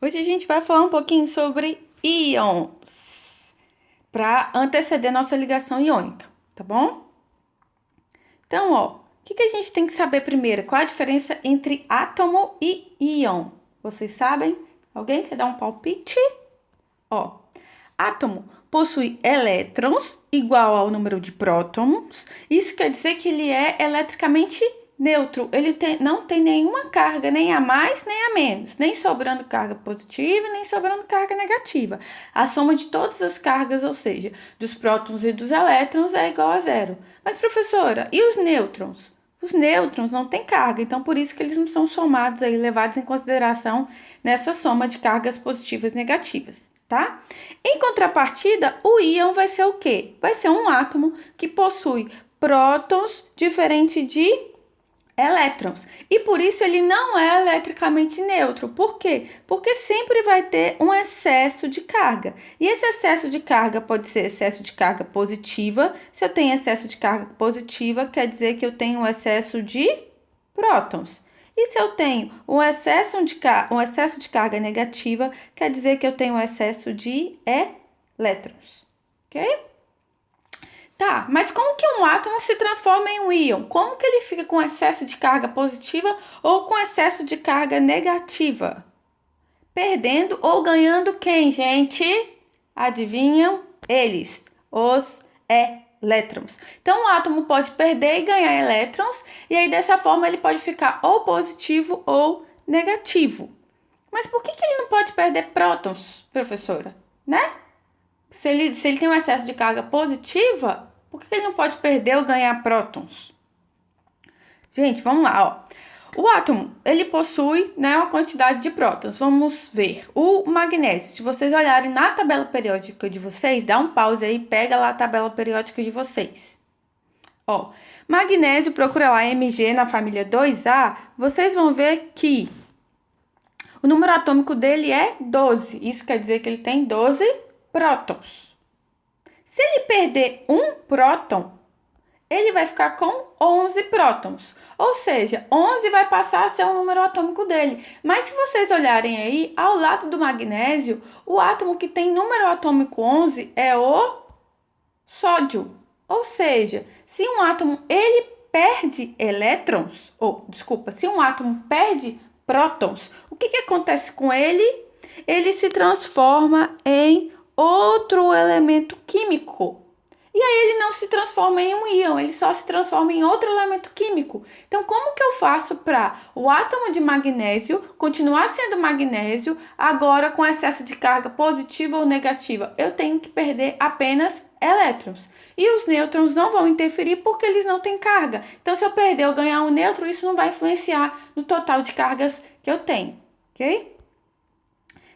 Hoje a gente vai falar um pouquinho sobre íons, para anteceder nossa ligação iônica, tá bom? Então, o que a gente tem que saber primeiro? Qual a diferença entre átomo e íon? Vocês sabem? Alguém quer dar um palpite? Ó, átomo possui elétrons igual ao número de prótons. Isso quer dizer que ele é eletricamente neutro. Ele não tem nenhuma carga, nem a mais, nem a menos. Nem sobrando carga positiva, nem sobrando carga negativa. A soma de todas as cargas, ou seja, dos prótons e dos elétrons, é igual a zero. Mas, professora, e os nêutrons? Os nêutrons não têm carga, então por isso que eles não são somados aí, levados em consideração nessa soma de cargas positivas e negativas, tá? Em contrapartida, o íon vai ser o quê? Vai ser um átomo que possui prótons diferente de elétrons. E por isso ele não é eletricamente neutro. Por quê? Porque sempre vai ter um excesso de carga. E esse excesso de carga pode ser excesso de carga positiva. Se eu tenho excesso de carga positiva, quer dizer que eu tenho um excesso de prótons. E se eu tenho um excesso de carga negativa, quer dizer que eu tenho um excesso de elétrons. Ok? Tá, mas como que um átomo se transforma em um íon? Como que ele fica com excesso de carga positiva ou com excesso de carga negativa? Perdendo ou ganhando quem, gente? Adivinham? Eles, os elétrons. Então, o átomo pode perder e ganhar elétrons, e aí dessa forma ele pode ficar ou positivo ou negativo. Mas por que ele não pode perder prótons, professora? Né? Se ele tem um excesso de carga positiva, por que ele não pode perder ou ganhar prótons? Gente, vamos lá, ó. O átomo, ele possui, né, uma quantidade de prótons. Vamos ver. O magnésio, se vocês olharem na tabela periódica de vocês, dá um pause aí, pega lá a tabela periódica de vocês. Ó, magnésio, procura lá Mg na família 2A, vocês vão ver que o número atômico dele é 12. Isso quer dizer que ele tem 12 prótons. Se ele perder um próton, ele vai ficar com 11 prótons. Ou seja, 11 vai passar a ser o número atômico dele. Mas se vocês olharem aí, ao lado do magnésio, o átomo que tem número atômico 11 é o sódio. Ou seja, se um átomo ele perde elétrons, se um átomo perde prótons, o que acontece com ele? Ele se transforma em outro elemento químico. E aí ele não se transforma em um íon, ele só se transforma em outro elemento químico. Então, como que eu faço para o átomo de magnésio continuar sendo magnésio, agora com excesso de carga positiva ou negativa? Eu tenho que perder apenas elétrons. E os nêutrons não vão interferir porque eles não têm carga. Então, se eu perder ou ganhar um nêutron, isso não vai influenciar no total de cargas que eu tenho, ok?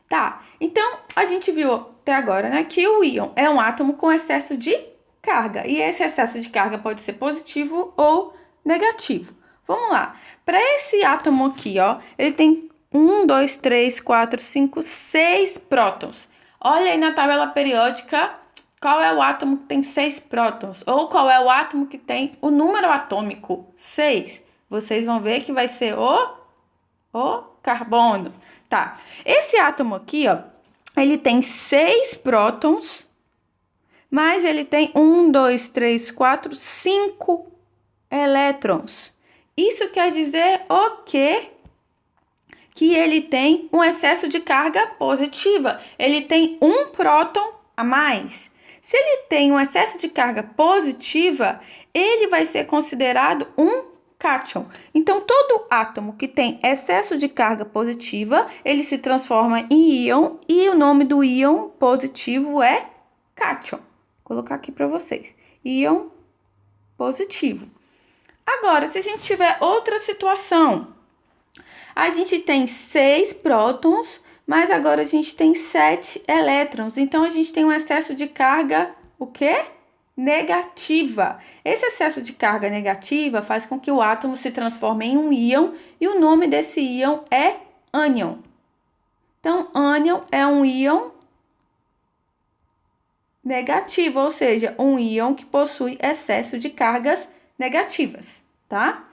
Tá, então a gente viu até agora, né, que o íon é um átomo com excesso de carga. E esse excesso de carga pode ser positivo ou negativo. Vamos lá. Para esse átomo aqui, ó, ele tem 1, 2, 3, 4, 5, 6 prótons. Olha aí na tabela periódica qual é o átomo que tem 6 prótons. Ou qual é o átomo que tem o número atômico 6. Vocês vão ver que vai ser o carbono. Tá. Esse átomo aqui, ó, ele tem 6 prótons, mas ele tem 1, 2, 3, 4, 5 elétrons. Isso quer dizer o quê? Que ele tem um excesso de carga positiva. Ele tem um próton a mais. Se ele tem um excesso de carga positiva, ele vai ser considerado um cátion. Então, todo átomo que tem excesso de carga positiva, ele se transforma em íon e o nome do íon positivo é cátion. Vou colocar aqui para vocês. Íon positivo. Agora, se a gente tiver outra situação, a gente tem 6 prótons, mas agora a gente tem 7 elétrons. Então, a gente tem um excesso de carga, o quê? Negativa. Esse excesso de carga negativa faz com que o átomo se transforme em um íon e o nome desse íon é ânion. Então, ânion é um íon negativo, ou seja, um íon que possui excesso de cargas negativas, tá?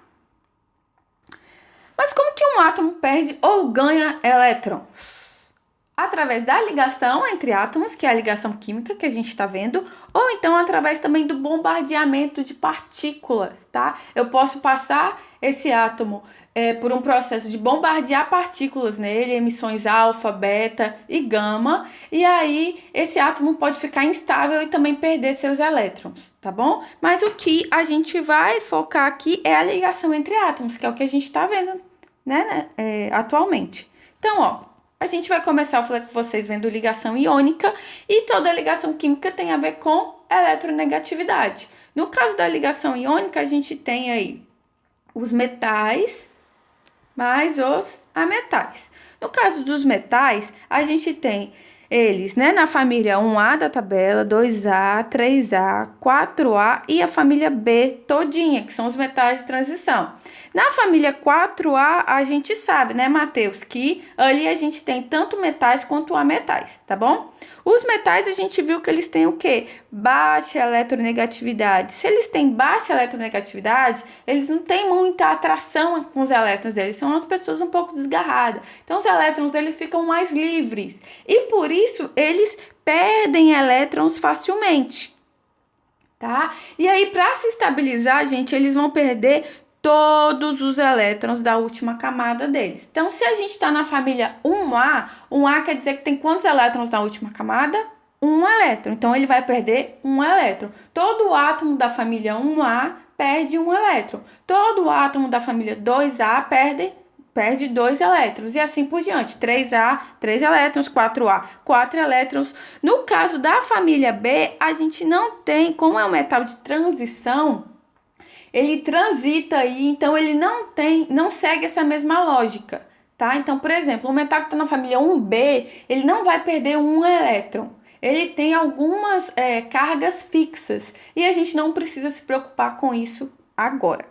Mas como que um átomo perde ou ganha elétrons? Através da ligação entre átomos, que é a ligação química que a gente está vendo, ou então através também do bombardeamento de partículas, tá? Eu posso passar esse átomo por um processo de bombardear partículas nele, emissões alfa, beta e gama, e aí esse átomo pode ficar instável e também perder seus elétrons, tá bom? Mas o que a gente vai focar aqui é a ligação entre átomos, que é o que a gente está vendo, né, atualmente. Então, ó, a gente vai começar a falar com vocês vendo ligação iônica e toda ligação química tem a ver com eletronegatividade. No caso da ligação iônica, a gente tem aí os metais mais os ametais. No caso dos metais, a gente tem eles, né, na família 1A da tabela, 2A, 3A, 4A e a família B todinha, que são os metais de transição. Na família 4A, a gente sabe, né, Matheus, que ali a gente tem tanto metais quanto ametais, tá bom? Os metais, a gente viu que eles têm o quê? Baixa eletronegatividade. Se eles têm baixa eletronegatividade, eles não têm muita atração com os elétrons deles. São as pessoas um pouco desgarradas. Então, os elétrons, eles ficam mais livres. E, por isso, eles perdem elétrons facilmente, tá? E aí, para se estabilizar, gente, eles vão perder todos os elétrons da última camada deles. Então, se a gente está na família 1A, 1A quer dizer que tem quantos elétrons na última camada? Um elétron. Então, ele vai perder um elétron. Todo átomo da família 1A perde um elétron. Todo átomo da família 2A perde 2 elétrons. E assim por diante. 3A, 3 elétrons. 4A, 4 elétrons. No caso da família B, a gente não tem, como é um metal de transição, ele transita aí, então ele não segue essa mesma lógica, tá? Então, por exemplo, o metal que está na família 1B, ele não vai perder um elétron. Ele tem algumas cargas fixas e a gente não precisa se preocupar com isso agora,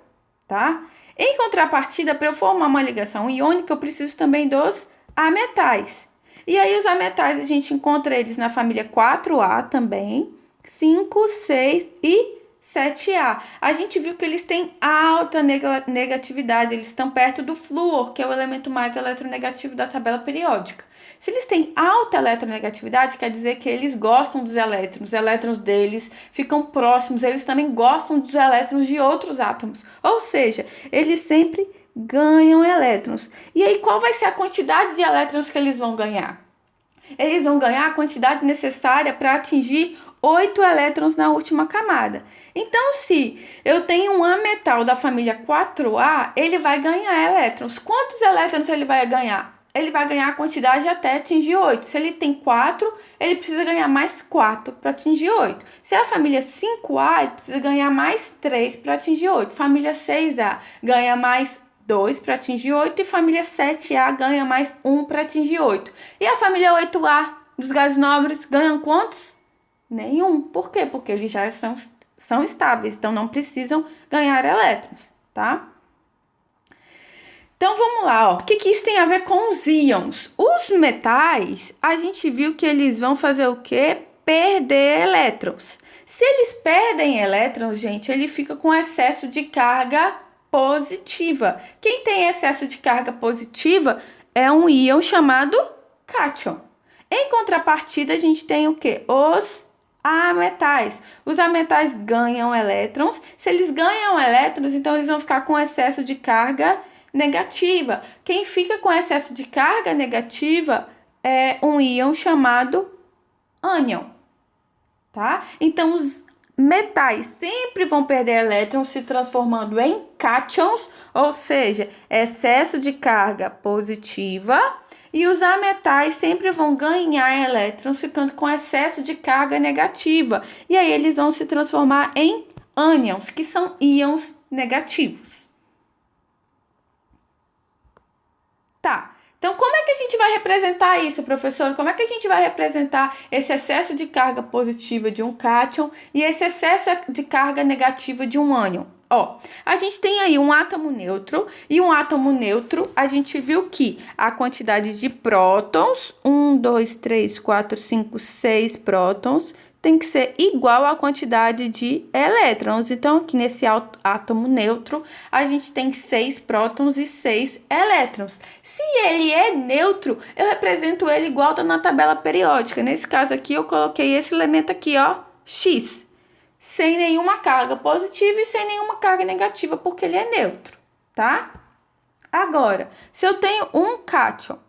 tá? Em contrapartida, para eu formar uma ligação iônica, eu preciso também dos ametais. E aí, os ametais, a gente encontra eles na família 4A também, 5, 6 e 7A. A gente viu que eles têm alta negatividade, eles estão perto do flúor, que é o elemento mais eletronegativo da tabela periódica. Se eles têm alta eletronegatividade, quer dizer que eles gostam dos elétrons, os elétrons deles ficam próximos, eles também gostam dos elétrons de outros átomos. Ou seja, eles sempre ganham elétrons. E aí, qual vai ser a quantidade de elétrons que eles vão ganhar? Eles vão ganhar a quantidade necessária para atingir 8 elétrons na última camada. Então, se eu tenho um ametal da família 4A, ele vai ganhar elétrons. Quantos elétrons ele vai ganhar? Ele vai ganhar a quantidade até atingir 8. Se ele tem 4, ele precisa ganhar mais 4 para atingir 8. Se é a família 5A, ele precisa ganhar mais 3 para atingir 8. Família 6A ganha mais 2 para atingir 8 e família 7A ganha mais 1 para atingir 8. E a família 8A dos gases nobres ganham quantos? Nenhum. Por quê? Porque eles já são estáveis, então não precisam ganhar elétrons, tá? Então, vamos lá, ó. O que isso tem a ver com os íons? Os metais, a gente viu que eles vão fazer o quê? Perder elétrons. Se eles perdem elétrons, gente, ele fica com excesso de carga positiva. Quem tem excesso de carga positiva é um íon chamado cátion. Em contrapartida, a gente tem o quê? Os ametais. Os ametais ganham elétrons. Se eles ganham elétrons, então eles vão ficar com excesso de carga negativa. Quem fica com excesso de carga negativa é um íon chamado ânion, tá? Então, os metais sempre vão perder elétrons se transformando em cátions, ou seja, excesso de carga positiva, e os ametais sempre vão ganhar elétrons ficando com excesso de carga negativa. E aí eles vão se transformar em ânions, que são íons negativos. Tá. Então, como é que a gente vai representar isso, professor? Como é que a gente vai representar esse excesso de carga positiva de um cátion e esse excesso de carga negativa de um ânion? Ó, a gente tem aí um átomo neutro, e um átomo neutro, a gente viu que a quantidade de prótons, 1, 2, 3, 4, 5, 6 prótons, tem que ser igual à quantidade de elétrons. Então, aqui nesse átomo neutro, a gente tem 6 prótons e 6 elétrons. Se ele é neutro, eu represento ele igual tá na tabela periódica. Nesse caso aqui, eu coloquei esse elemento aqui, ó, X, sem nenhuma carga positiva e sem nenhuma carga negativa, porque ele é neutro, tá? Agora, se eu tenho um cátion,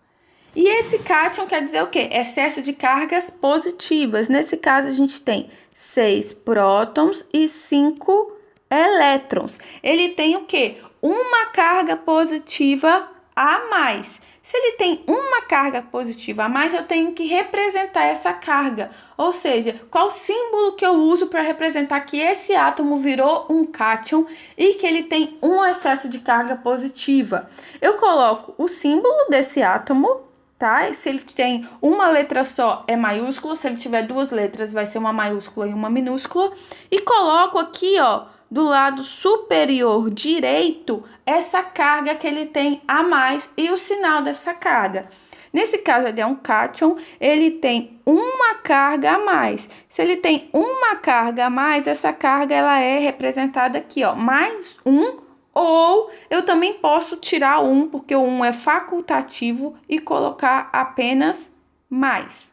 e esse cátion quer dizer o quê? Excesso de cargas positivas. Nesse caso, a gente tem 6 prótons e 5 elétrons. Ele tem o quê? Uma carga positiva a mais. Se ele tem uma carga positiva a mais, eu tenho que representar essa carga. Ou seja, qual símbolo que eu uso para representar que esse átomo virou um cátion e que ele tem um excesso de carga positiva? Eu coloco o símbolo desse átomo, tá? Se ele tem uma letra só, é maiúsculo. Se ele tiver duas letras, vai ser uma maiúscula e uma minúscula. E coloco aqui, ó, do lado superior direito, essa carga que ele tem a mais e o sinal dessa carga. Nesse caso, ele é um cátion, ele tem uma carga a mais. Se ele tem uma carga a mais, essa carga ela é representada aqui, ó, mais um. Ou eu também posso tirar um, porque o 1 é facultativo, e colocar apenas mais.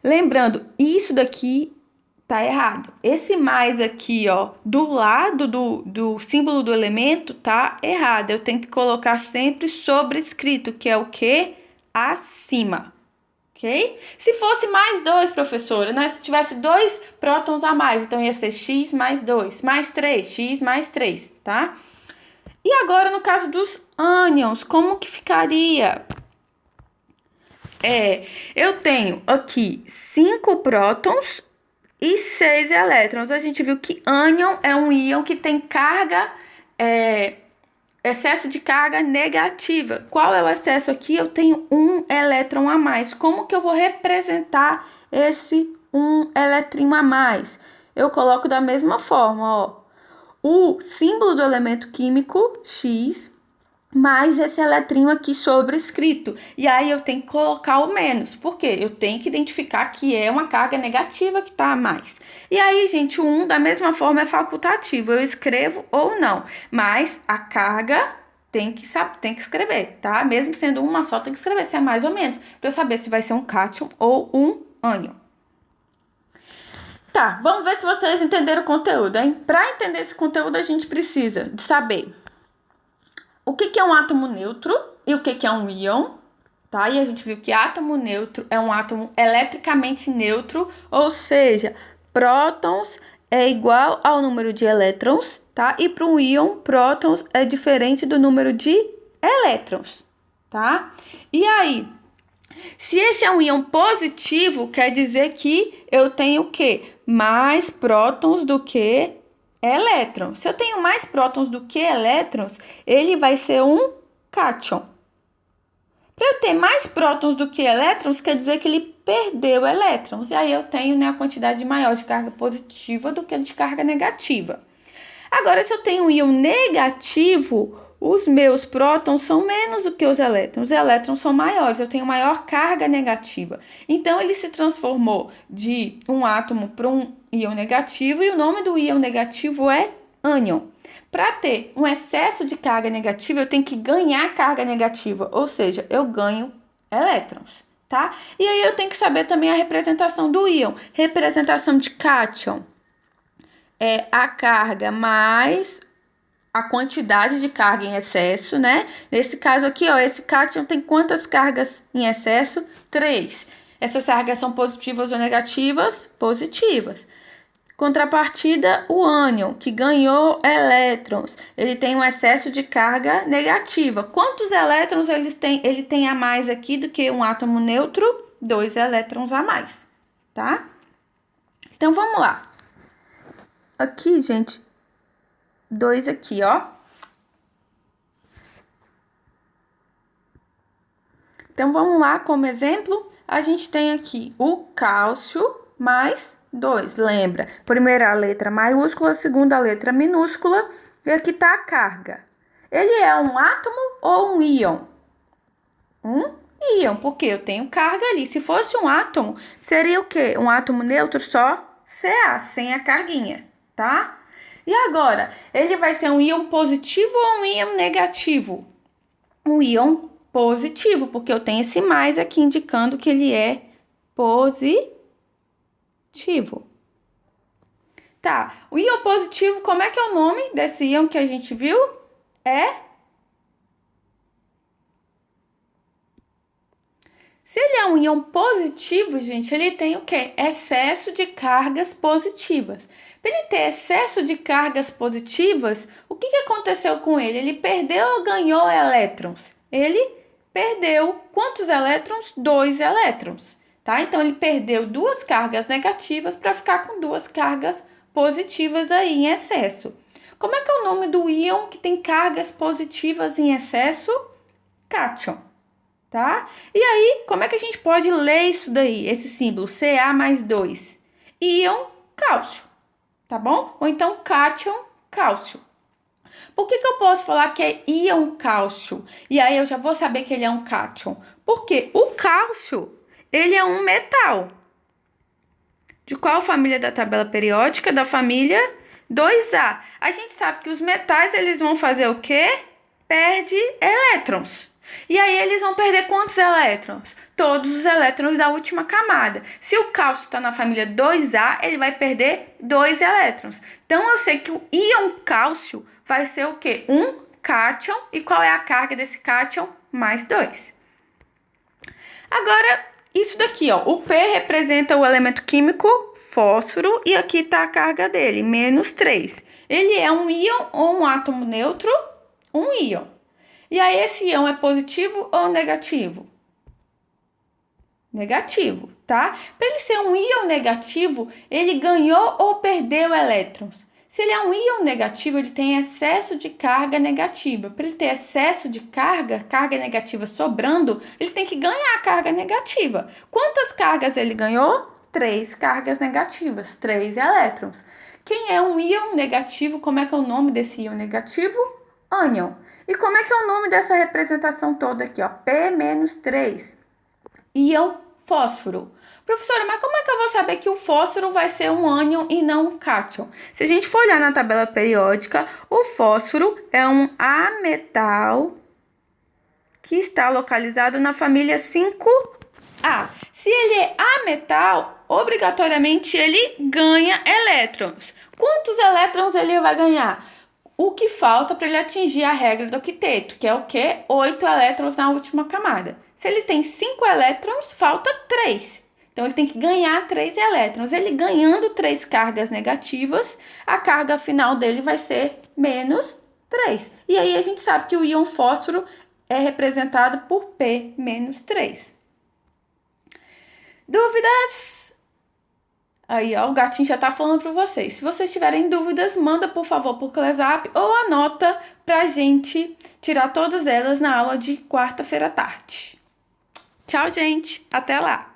Lembrando, isso daqui tá errado. Esse mais aqui, ó, do lado do símbolo do elemento, tá errado. Eu tenho que colocar sempre sobrescrito, que é o quê? Acima. Ok? Se fosse mais 2, professora, né? Se tivesse 2 prótons a mais, então ia ser x mais 2, mais 3, x mais 3, tá? E agora, no caso dos ânions, como que ficaria? Eu tenho aqui 5 prótons e 6 elétrons. A gente viu que ânion é um íon que tem carga, excesso de carga negativa. Qual é o excesso aqui? Eu tenho um elétron a mais. Como que eu vou representar esse um eletrinho a mais? Eu coloco da mesma forma, ó, o símbolo do elemento químico, X, mais esse eletrinho aqui sobrescrito. E aí eu tenho que colocar o menos. Por quê? Eu tenho que identificar que é uma carga negativa que está a mais. E aí, gente, o 1 da mesma forma é facultativo. Eu escrevo ou não. Mas a carga tem que escrever, tá? Mesmo sendo uma só, tem que escrever se é mais ou menos. Para eu saber se vai ser um cátion ou um ânion. Tá, vamos ver se vocês entenderam o conteúdo, hein? Para entender esse conteúdo, a gente precisa de saber o que é um átomo neutro e o que é um íon, tá? E a gente viu que átomo neutro é um átomo eletricamente neutro, ou seja, prótons é igual ao número de elétrons, tá? E para um íon, prótons é diferente do número de elétrons, tá? E aí, se esse é um íon positivo, quer dizer que eu tenho o quê? Mais prótons do que elétrons. Se eu tenho mais prótons do que elétrons, ele vai ser um cátion. Para eu ter mais prótons do que elétrons, quer dizer que ele perdeu elétrons. E aí eu tenho, né, a quantidade maior de carga positiva do que de carga negativa. Agora, se eu tenho um íon negativo, os meus prótons são menos do que os elétrons são maiores, eu tenho maior carga negativa. Então, ele se transformou de um átomo para um íon negativo, e o nome do íon negativo é ânion. Para ter um excesso de carga negativa, eu tenho que ganhar carga negativa, ou seja, eu ganho elétrons, tá? E aí eu tenho que saber também a representação do íon. Representação de cátion é a carga mais a quantidade de carga em excesso, né? Nesse caso aqui, ó, esse cátion tem quantas cargas em excesso? 3. Essas cargas são positivas ou negativas? Positivas. Contrapartida, o ânion, que ganhou elétrons. Ele tem um excesso de carga negativa. Quantos elétrons ele tem a mais aqui do que um átomo neutro? 2 elétrons a mais, tá? Então, vamos lá. Aqui, gente, 2 aqui, ó. Então, vamos lá, como exemplo, a gente tem aqui o cálcio mais 2. Lembra? Primeira letra maiúscula, segunda letra minúscula, e aqui tá a carga. Ele é um átomo ou um íon? íon, porque eu tenho carga ali. Se fosse um átomo, seria o quê? Um átomo neutro só Ca, sem a carguinha, tá? E agora, ele vai ser um íon positivo ou um íon negativo? Um íon positivo, porque eu tenho esse mais aqui indicando que ele é positivo. Tá, o íon positivo, como é que é o nome desse íon que a gente viu? Se ele é um íon positivo, gente, ele tem o quê? Excesso de cargas positivas. Para ele ter excesso de cargas positivas, o que aconteceu com ele? Ele perdeu ou ganhou elétrons? Ele perdeu quantos elétrons? 2 elétrons, tá? Então, ele perdeu 2 cargas negativas para ficar com 2 cargas positivas aí em excesso. Como é que é o nome do íon que tem cargas positivas em excesso? Cátion. Tá? E aí, como é que a gente pode ler isso daí, esse símbolo, Ca mais 2? Íon cálcio, tá bom? Ou então cátion cálcio. Por que eu posso falar que é íon cálcio? E aí eu já vou saber que ele é um cátion. Porque o cálcio, ele é um metal. De qual família da tabela periódica? Da família 2A. A gente sabe que os metais, eles vão fazer o quê? Perde elétrons. E aí eles vão perder quantos elétrons? Todos os elétrons da última camada. Se o cálcio está na família 2A, ele vai perder 2 elétrons. Então eu sei que o íon cálcio vai ser o quê? Um cátion. E qual é a carga desse cátion? Mais 2. Agora, isso daqui, ó. O P representa o elemento químico fósforo e aqui está a carga dele, menos 3. Ele é um íon ou um átomo neutro? Um íon. E aí, esse íon é positivo ou negativo? Negativo, tá? Para ele ser um íon negativo, ele ganhou ou perdeu elétrons? Se ele é um íon negativo, ele tem excesso de carga negativa. Para ele ter excesso de carga negativa sobrando, ele tem que ganhar carga negativa. Quantas cargas ele ganhou? 3 cargas negativas, 3 elétrons. Quem é um íon negativo? Como é que é o nome desse íon negativo? Ânion. E como é que é o nome dessa representação toda aqui, ó? P-3. Íon fósforo. Professora, mas como é que eu vou saber que o fósforo vai ser um ânion e não um cátion? Se a gente for olhar na tabela periódica, o fósforo é um ametal que está localizado na família 5A. Se ele é ametal, obrigatoriamente ele ganha elétrons. Quantos elétrons ele vai ganhar? O que falta para ele atingir a regra do octeto, que é o quê? 8 elétrons na última camada. Se ele tem 5 elétrons, falta 3. Então, ele tem que ganhar 3 elétrons. Ele ganhando 3 cargas negativas, a carga final dele vai ser menos 3. E aí, a gente sabe que o íon fósforo é representado por P-3. Dúvidas? Aí, ó, o gatinho já tá falando para vocês. Se vocês tiverem dúvidas, manda, por favor, por WhatsApp ou anota pra gente tirar todas elas na aula de quarta-feira à tarde. Tchau, gente. Até lá.